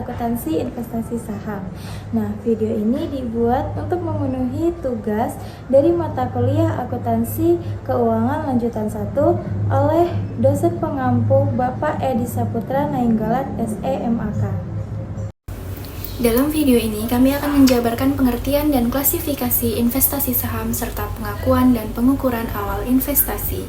akuntansi investasi saham. Nah, video ini dibuat untuk memenuhi tugas dari mata kuliah akuntansi keuangan lanjutan 1 oleh dosen pengampu Bapak Edi Saputra Nainggolan SEMAK. Dalam video ini, kami akan menjabarkan pengertian dan klasifikasi investasi saham serta pengakuan dan pengukuran awal investasi.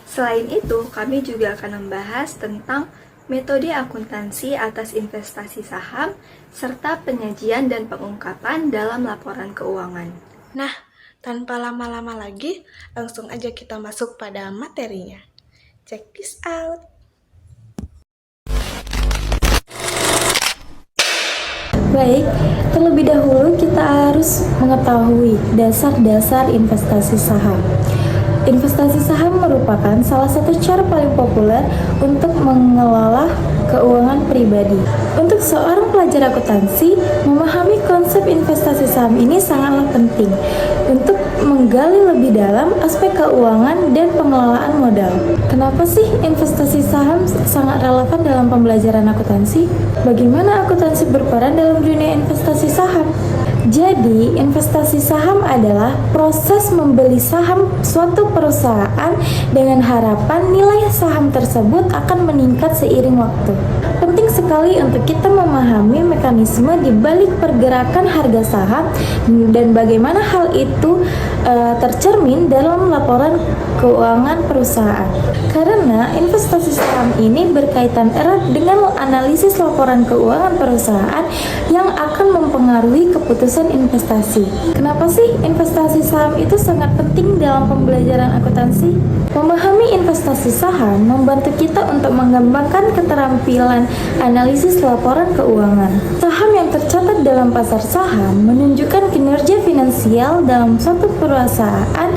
Selain itu, kami juga akan membahas tentang metode akuntansi atas investasi saham, serta penyajian dan pengungkapan dalam laporan keuangan. Nah, tanpa lama-lama lagi, langsung aja kita masuk pada materinya. Check this out! Baik, terlebih dahulu kita harus mengetahui dasar-dasar investasi saham. Investasi saham merupakan salah satu cara paling populer untuk mengelola keuangan pribadi. Untuk seorang pelajar akuntansi, memahami konsep investasi saham ini sangatlah penting untuk menggali lebih dalam aspek keuangan dan pengelolaan modal. Kenapa sih investasi saham sangat relevan dalam pembelajaran akuntansi? Bagaimana akuntansi berperan dalam dunia investasi saham? Jadi, investasi saham adalah proses membeli saham suatu perusahaan dengan harapan nilai saham tersebut akan meningkat seiring waktu. Penting sekali untuk kita memahami mekanisme di balik pergerakan harga saham dan bagaimana hal itu tercermin dalam laporan keuangan perusahaan. Karena investasi saham ini berkaitan erat dengan analisis laporan keuangan perusahaan yang akan mempengaruhi keputusan investasi. Kenapa sih investasi saham itu sangat penting dalam pembelajaran akuntansi? Memahami investasi saham membantu kita untuk mengembangkan keterampilan analisis laporan keuangan. Saham yang tercatat dalam pasar saham menunjukkan kinerja finansial dalam suatu perusahaan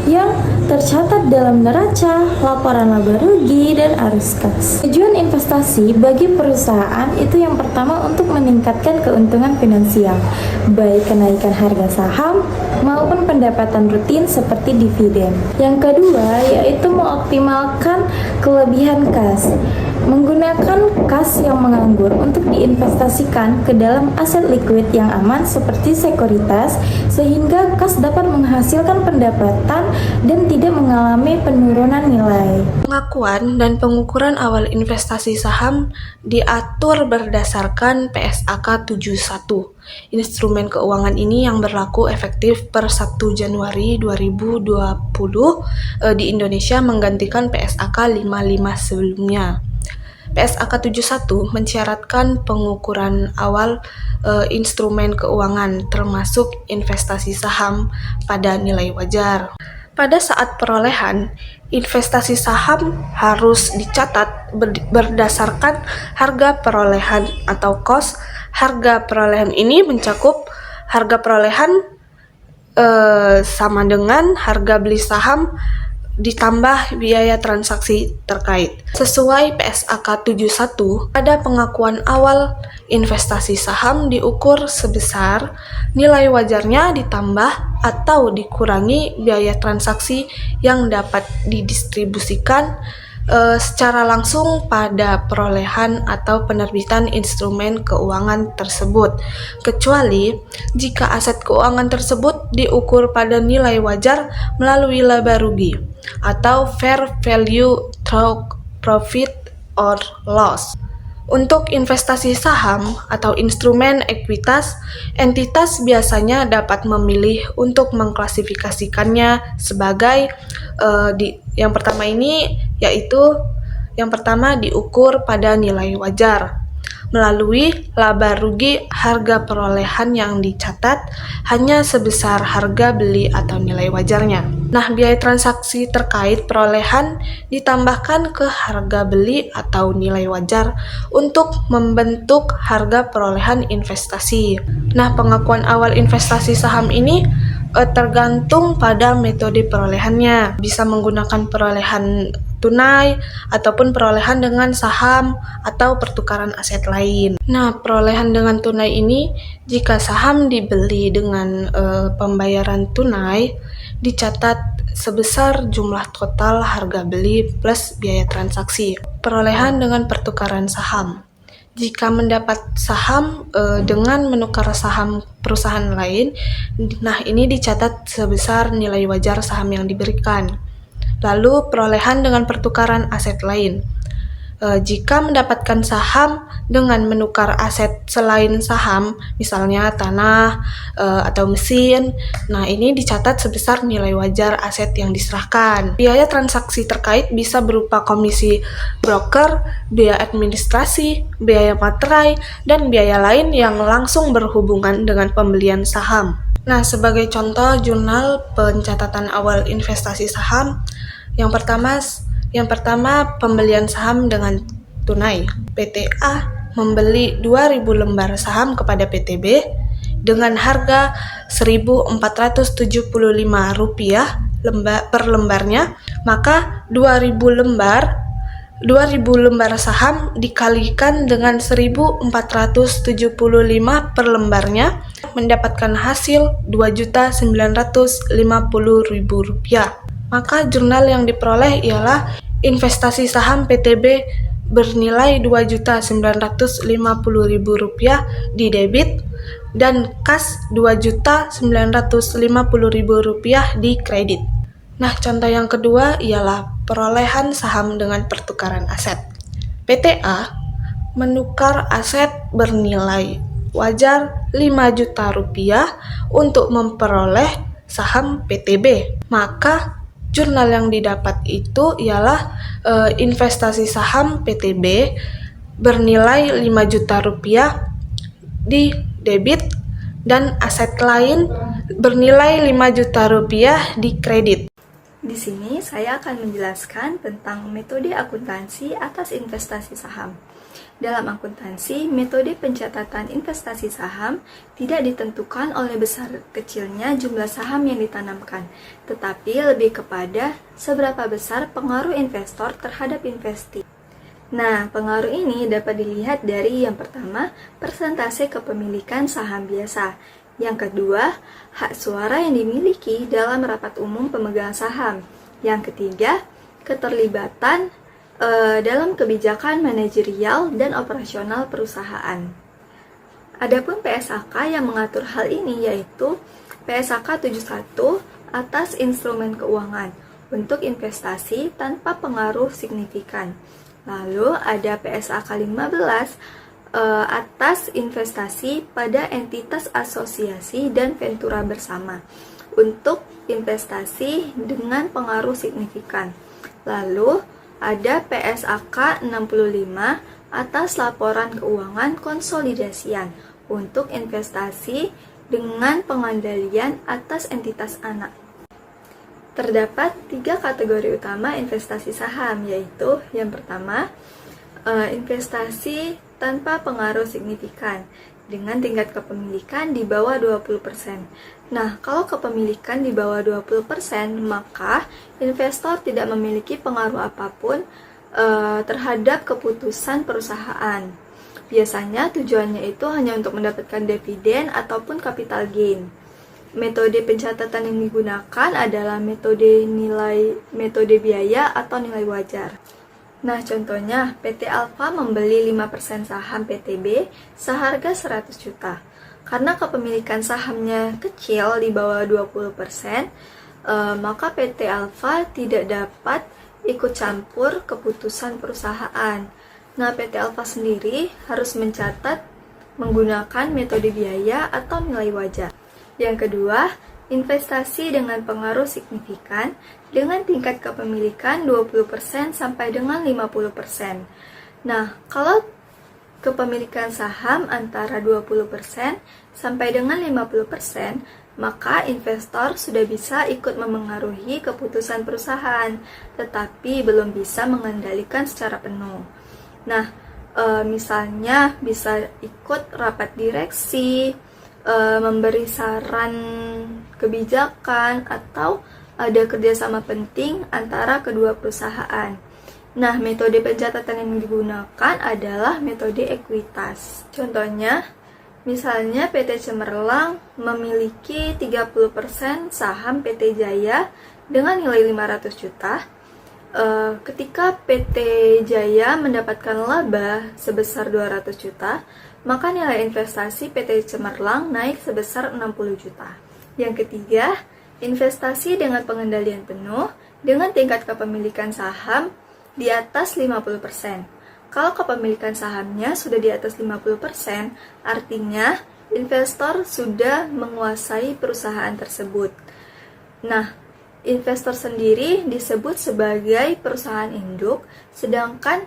yang tercatat dalam neraca, laporan laba rugi, dan arus kas. Tujuan investasi bagi perusahaan itu yang pertama untuk meningkatkan keuntungan finansial, baik kenaikan harga saham maupun pendapatan rutin seperti dividen. Yang kedua yaitu mengoptimalkan kelebihan kas. Menggunakan kas yang menganggur untuk diinvestasikan ke dalam aset likuid yang aman seperti sekuritas, sehingga kas dapat menghasilkan pendapatan dan tidak mengalami penurunan nilai. Pengakuan dan pengukuran awal investasi saham diatur berdasarkan PSAK 71. Instrumen keuangan ini yang berlaku efektif per 1 Januari 2020 di Indonesia menggantikan PSAK 55 sebelumnya. PSAK 71 mensyaratkan pengukuran awal instrumen keuangan termasuk investasi saham pada nilai wajar. Pada saat perolehan, investasi saham harus dicatat berdasarkan harga perolehan atau cost. Harga perolehan ini mencakup harga perolehan sama dengan harga beli saham ditambah biaya transaksi terkait. Sesuai PSAK 71, pada pengakuan awal investasi saham diukur sebesar nilai wajarnya ditambah atau dikurangi biaya transaksi yang dapat didistribusikan secara langsung pada perolehan atau penerbitan instrumen keuangan tersebut, kecuali jika aset keuangan tersebut diukur pada nilai wajar melalui laba rugi atau fair value through profit or loss. Untuk investasi saham atau instrumen ekuitas, entitas biasanya dapat memilih untuk mengklasifikasikannya sebagai yang pertama diukur pada nilai wajar. Melalui laba rugi, harga perolehan yang dicatat hanya sebesar harga beli atau nilai wajarnya. Nah, biaya transaksi terkait perolehan ditambahkan ke harga beli atau nilai wajar untuk membentuk harga perolehan investasi. Nah, pengakuan awal investasi saham ini tergantung pada metode perolehannya. Bisa menggunakan perolehan tunai ataupun perolehan dengan saham atau pertukaran aset lain. Nah, perolehan dengan tunai ini jika saham dibeli dengan pembayaran tunai dicatat sebesar jumlah total harga beli plus biaya transaksi. Perolehan dengan pertukaran saham Jika mendapat saham dengan menukar saham perusahaan lain, nah ini dicatat sebesar nilai wajar saham yang diberikan. Lalu perolehan dengan pertukaran aset lain. Jika mendapatkan saham dengan menukar aset selain saham, misalnya tanah atau mesin, nah ini dicatat sebesar nilai wajar aset yang diserahkan. Biaya transaksi terkait bisa berupa komisi broker, biaya administrasi, biaya materai, dan biaya lain yang langsung berhubungan dengan pembelian saham. Nah, sebagai contoh jurnal pencatatan awal investasi saham, yang pertama pembelian saham dengan tunai. PT A membeli 2.000 lembar saham kepada PT B dengan harga Rp1.475 per lembarnya, maka 2.000 lembar saham dikalikan dengan 1.475 per lembarnya mendapatkan hasil Rp2.950.000. Maka jurnal yang diperoleh ialah investasi saham PTB bernilai Rp2.950.000 di debit dan kas Rp2.950.000 di kredit. Nah, contoh yang kedua ialah perolehan saham dengan pertukaran aset. PT A menukar aset bernilai wajar Rp5 juta untuk memperoleh saham PT B. Maka jurnal yang didapat itu ialah investasi saham PT B bernilai Rp5 juta di debit dan aset lain bernilai Rp5 juta di kredit. Di sini saya akan menjelaskan tentang metode akuntansi atas investasi saham. Dalam akuntansi, metode pencatatan investasi saham tidak ditentukan oleh besar kecilnya jumlah saham yang ditanamkan, tetapi lebih kepada seberapa besar pengaruh investor terhadap investasi. Nah, pengaruh ini dapat dilihat dari yang pertama, persentase kepemilikan saham biasa. Yang kedua, hak suara yang dimiliki dalam rapat umum pemegang saham. Yang ketiga, keterlibatan dalam kebijakan manajerial dan operasional perusahaan. Adapun PSAK yang mengatur hal ini yaitu PSAK 71 atas instrumen keuangan untuk investasi tanpa pengaruh signifikan. Lalu ada PSAK 15 atas investasi pada entitas asosiasi dan ventura bersama untuk investasi dengan pengaruh signifikan. Lalu ada PSAK 65 atas laporan keuangan konsolidasian untuk investasi dengan pengendalian atas entitas anak. Terdapat 3 kategori utama investasi saham, yaitu yang pertama, investasi tanpa pengaruh signifikan dengan tingkat kepemilikan di bawah 20%. Nah, kalau kepemilikan di bawah 20%, maka investor tidak memiliki pengaruh apapun terhadap keputusan perusahaan. Biasanya tujuannya itu hanya untuk mendapatkan dividen ataupun capital gain. Metode pencatatan yang digunakan adalah metode biaya atau nilai wajar. Nah, contohnya PT Alfa membeli 5% saham PTB seharga 100 juta. Karena kepemilikan sahamnya kecil di bawah 20%, maka PT Alfa tidak dapat ikut campur keputusan perusahaan. Nah, PT Alfa sendiri harus mencatat menggunakan metode biaya atau nilai wajar. Yang kedua, investasi dengan pengaruh signifikan dengan tingkat kepemilikan 20% sampai dengan 50%. Nah, kalau kepemilikan saham antara 20% sampai dengan 50%, maka investor sudah bisa ikut memengaruhi keputusan perusahaan, tetapi belum bisa mengendalikan secara penuh. Nah, misalnya bisa ikut rapat direksi, memberi saran kebijakan, atau ada kerjasama penting antara kedua perusahaan. Nah, metode pencatatan yang digunakan adalah metode ekuitas. Contohnya, misalnya PT Cemerlang memiliki 30% saham PT Jaya dengan nilai 500 juta, Ketika PT Jaya mendapatkan laba sebesar 200 juta, maka nilai investasi PT Cemerlang naik sebesar 60 juta. Yang ketiga, investasi dengan pengendalian penuh dengan tingkat kepemilikan saham di atas 50%. Kalau kepemilikan sahamnya sudah di atas 50%, artinya investor sudah menguasai perusahaan tersebut. Nah, investor sendiri disebut sebagai perusahaan induk, sedangkan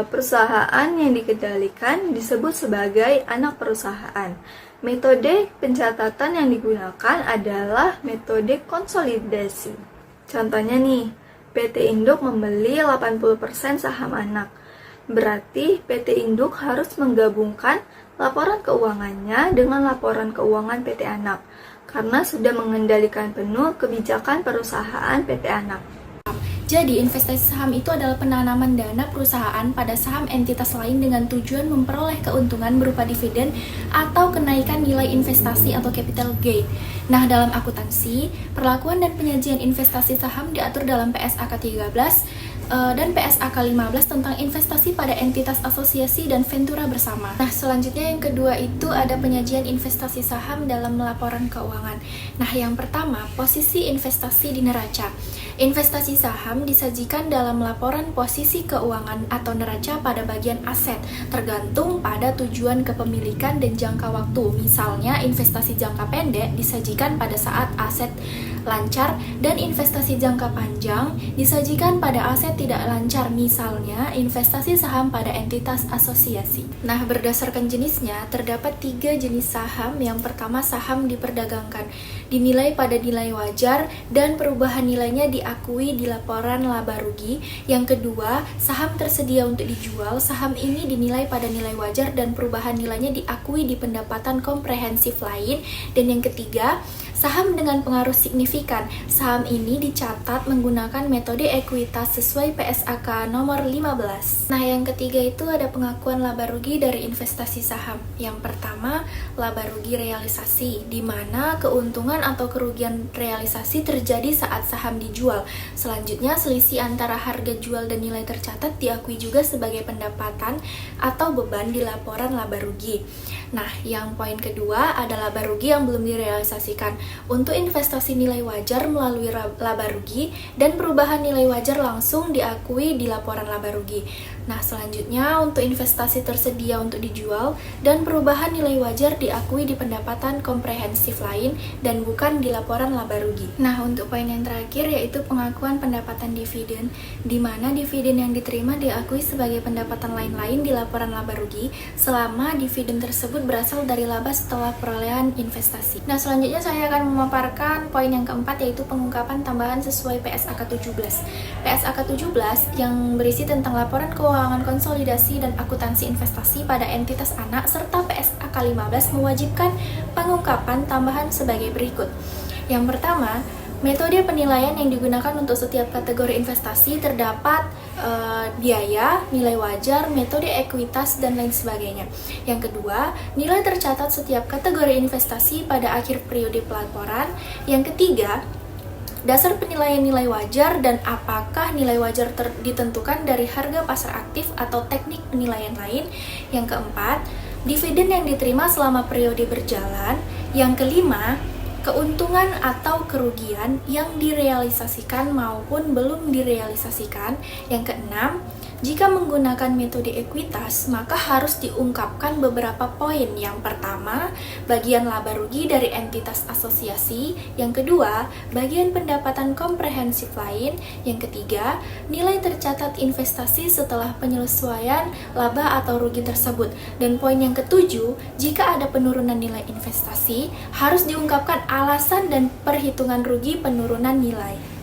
perusahaan yang dikendalikan disebut sebagai anak perusahaan. Metode pencatatan yang digunakan adalah metode konsolidasi. Contohnya nih, PT Induk membeli 80% saham anak. Berarti PT Induk harus menggabungkan laporan keuangannya dengan laporan keuangan PT Anak, karena sudah mengendalikan penuh kebijakan perusahaan PT Anak. Jadi, investasi saham itu adalah penanaman dana perusahaan pada saham entitas lain dengan tujuan memperoleh keuntungan berupa dividen atau kenaikan nilai investasi atau capital gain. Nah, dalam akuntansi, perlakuan dan penyajian investasi saham diatur dalam PSAK 13 dan PSAK 15 tentang investasi pada entitas asosiasi dan ventura bersama. Nah, selanjutnya yang kedua itu ada penyajian investasi saham dalam laporan keuangan. Nah, yang pertama, posisi investasi di neraca. Investasi saham disajikan dalam laporan posisi keuangan atau neraca pada bagian aset, tergantung pada tujuan kepemilikan dan jangka waktu. Misalnya, investasi jangka pendek disajikan pada saat aset lancar dan investasi jangka panjang disajikan pada aset tidak lancar, misalnya investasi saham pada entitas asosiasi. Nah, berdasarkan jenisnya, terdapat 3 jenis saham. Yang pertama, saham diperdagangkan, dinilai pada nilai wajar dan perubahan nilainya diakui di laporan laba rugi. Yang kedua, saham tersedia untuk dijual, saham ini dinilai pada nilai wajar dan perubahan nilainya diakui di pendapatan komprehensif lain. Dan yang ketiga, saham dengan pengaruh signifikan, saham ini dicatat menggunakan metode ekuitas sesuai PSAK nomor 15. Nah, yang ketiga itu ada pengakuan laba rugi dari investasi saham. Yang pertama, laba rugi realisasi, di mana keuntungan atau kerugian realisasi terjadi saat saham dijual. Selanjutnya, selisih antara harga jual dan nilai tercatat diakui juga sebagai pendapatan atau beban di laporan laba rugi. Nah, yang poin kedua ada laba rugi yang belum direalisasikan. Untuk investasi nilai wajar melalui laba rugi dan perubahan nilai wajar langsung diakui di laporan laba rugi. Nah, selanjutnya untuk investasi tersedia untuk dijual dan perubahan nilai wajar diakui di pendapatan komprehensif lain dan bukan di laporan laba rugi. Nah, untuk poin yang terakhir yaitu pengakuan pendapatan dividen, di mana dividen yang diterima diakui sebagai pendapatan lain-lain di laporan laba rugi selama dividen tersebut berasal dari laba setelah perolehan investasi. Nah, selanjutnya saya akan memaparkan poin yang keempat yaitu pengungkapan tambahan sesuai PSAK 17. PSAK 17 yang berisi tentang laporan keuangan konsolidasi dan akuntansi investasi pada entitas anak serta PSAK 15 mewajibkan pengungkapan tambahan sebagai berikut. Yang pertama, metode penilaian yang digunakan untuk setiap kategori investasi terdapat biaya, nilai wajar, metode ekuitas, dan lain sebagainya. Yang kedua, nilai tercatat setiap kategori investasi pada akhir periode pelaporan. Yang ketiga, dasar penilaian nilai wajar dan apakah nilai wajar ditentukan dari harga pasar aktif atau teknik penilaian lain. Yang keempat, dividen yang diterima selama periode berjalan. Yang kelima, keuntungan atau kerugian yang direalisasikan maupun belum direalisasikan. Yang keenam, jika menggunakan metode ekuitas, maka harus diungkapkan beberapa poin. Yang pertama, bagian laba rugi dari entitas asosiasi. Yang kedua, bagian pendapatan komprehensif lain. Yang ketiga, nilai tercatat investasi setelah penyesuaian laba atau rugi tersebut. Dan poin yang ketujuh, jika ada penurunan nilai investasi, harus diungkapkan alasan dan perhitungan rugi penurunan nilai.